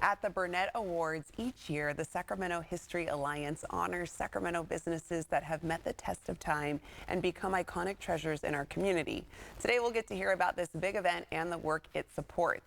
At the Burnett Awards each year, the Sacramento History Alliance honors Sacramento businesses that have met the test of time and become iconic treasures in our community. Today, we'll get to hear about this big event and the work it supports.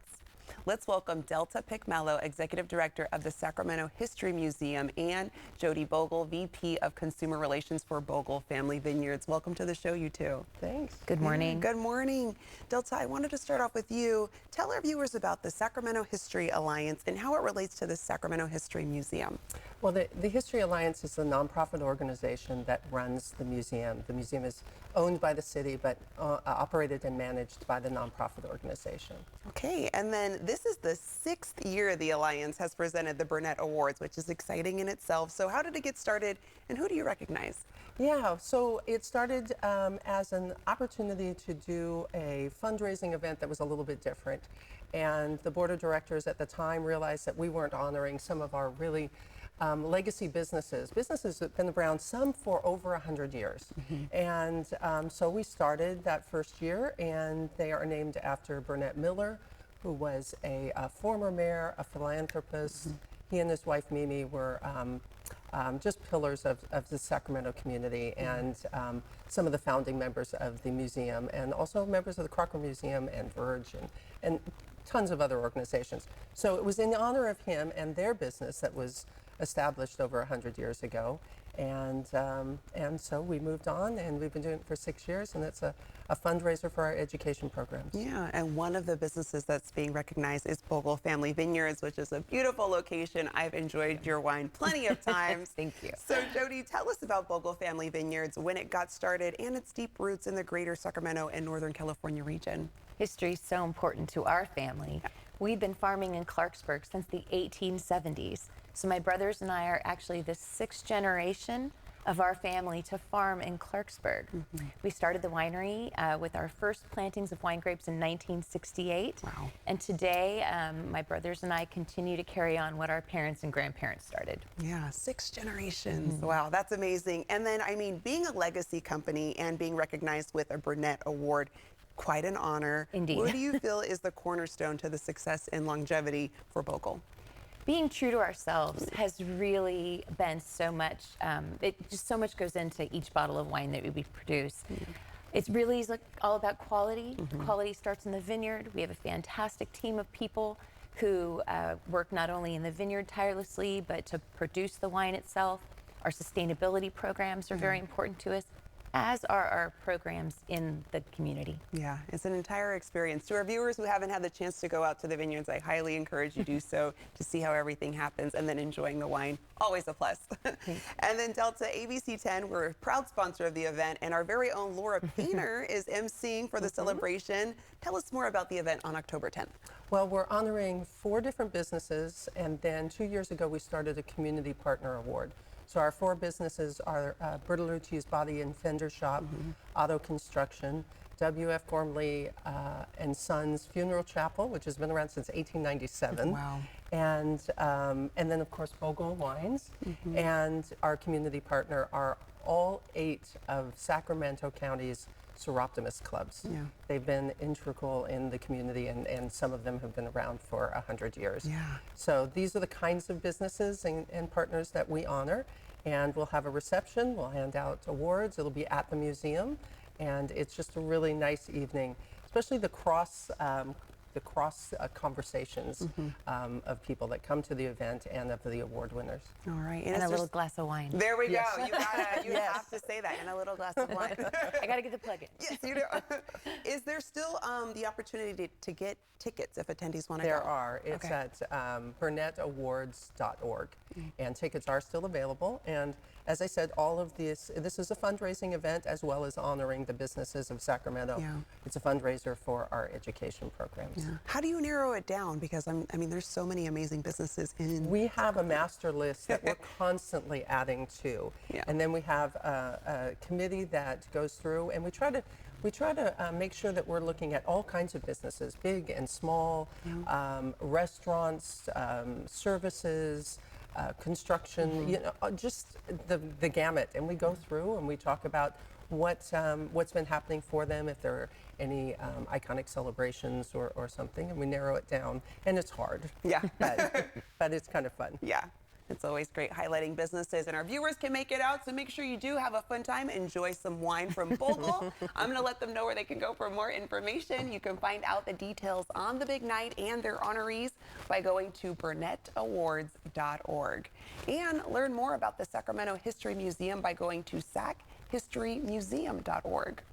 Let's welcome Delta Pickmello, Executive Director of the Sacramento History Museum, and Jody Bogle, VP of Consumer Relations for Bogle Family Vineyards. Welcome to the show, you two. Thanks. Good morning. Good morning. Delta, I wanted to start off with you. Tell our viewers about the Sacramento History Alliance and how it relates to the Sacramento History Museum. Well, the History Alliance is a nonprofit organization that runs the museum. The museum is owned by the city, but operated and managed by the nonprofit organization. Okay, and then this is the 6th year the Alliance has presented the Burnett Awards, which is exciting in itself. So how did it get started, and who do you recognize? Yeah, so it started as an opportunity to do a fundraising event that was a little bit different. And the board of directors at the time realized that we weren't honoring some of our really legacy businesses that have been around, some for over 100 years. And so we started that first year, and they are named after Burnett Miller, who was a former mayor, a philanthropist. He and his wife Mimi were just pillars of the Sacramento community, and some of the founding members of the museum, and also members of the Crocker Museum and Verge, and tons of other organizations. So it was in honor of him and their business that was established over 100 years ago, and so we moved on, and we've been doing it for 6 years, and it's a fundraiser for our education programs. Yeah, and one of the businesses that's being recognized is Bogle Family Vineyards, which is a beautiful location. I've enjoyed your wine plenty of times. Thank you. So Jody, tell us about Bogle Family Vineyards, when it got started, and its deep roots in the greater Sacramento and Northern California region. History is so important to our family. We've been farming in Clarksburg since the 1870s. So my brothers and I are actually the 6th generation of our family to farm in Clarksburg. We started the winery with our first plantings of wine grapes in 1968. Wow. And today, my brothers and I continue to carry on what our parents and grandparents started. Yeah, 6 generations. Wow, that's amazing. And then, I mean, being a legacy company and being recognized with a Burnett Award, quite an honor. Indeed. What do you feel is the cornerstone to the success and longevity for Bogle? Being true to ourselves has really been so much, so much goes into each bottle of wine that we produce. It's really like all about quality. Quality starts in the vineyard. We have a fantastic team of people who work not only in the vineyard tirelessly, but to produce the wine itself. Our sustainability programs are very important to us, as are our programs in the community. Yeah, it's an entire experience. To our viewers who haven't had the chance to go out to the vineyards, I highly encourage you to do so, to see how everything happens, and then enjoying the wine. Always a plus. And then Delta, ABC 10, we're a proud sponsor of the event, and our very own Laura Painter is emceeing for the celebration. Tell us more about the event on October 10th. Well, we're honoring 4 different businesses, and then 2 years ago we started a Community Partner Award. So our 4 businesses are Bertolucci's Body and Fender Shop, Auto Construction, W.F. Gormley and Sons Funeral Chapel, which has been around since 1897. Wow. And then, of course, Bogle Wines. And our community partner are all 8 of Sacramento County's Seroptimus clubs. Yeah. They've been integral in the community, and some of them have been around for 100 years. Yeah. So these are the kinds of businesses and partners that we honor, and we'll have a reception, we'll hand out awards, it'll be at the museum, and it's just a really nice evening, especially the cross conversations of people that come to the event and of the award winners. All right. And a little glass of wine. There we Yes. go. You have to say that, and a little glass of wine. I got to get the plug in. Yes, you do. Is there still the opportunity to get tickets if attendees want to go? There are. It's Okay. at burnettawards.org, and tickets are still available. And as I said, all of this is a fundraising event as well as honoring the businesses of Sacramento. Yeah. It's a fundraiser for our education programs. Yeah. How do you narrow it down? Because I mean, there's so many amazing businesses in. We have a master list that we're constantly adding to, Yeah. and then we have a committee that goes through, and we try to make sure that we're looking at all kinds of businesses, big and small, restaurants, services, construction, you know, just the gamut. And we go through and we talk about what's been happening for them, if there are any iconic celebrations or something, and we narrow it down. And it's hard. Yeah. But but it's kind of fun. Yeah. It's always great highlighting businesses, and our viewers can make it out, so make sure you do have a fun time. Enjoy some wine from Bogle. I'm going to let them know where they can go for more information. You can find out the details on the big night and their honorees by going to BurnettAwards.org. And learn more about the Sacramento History Museum by going to sachistorymuseum.org.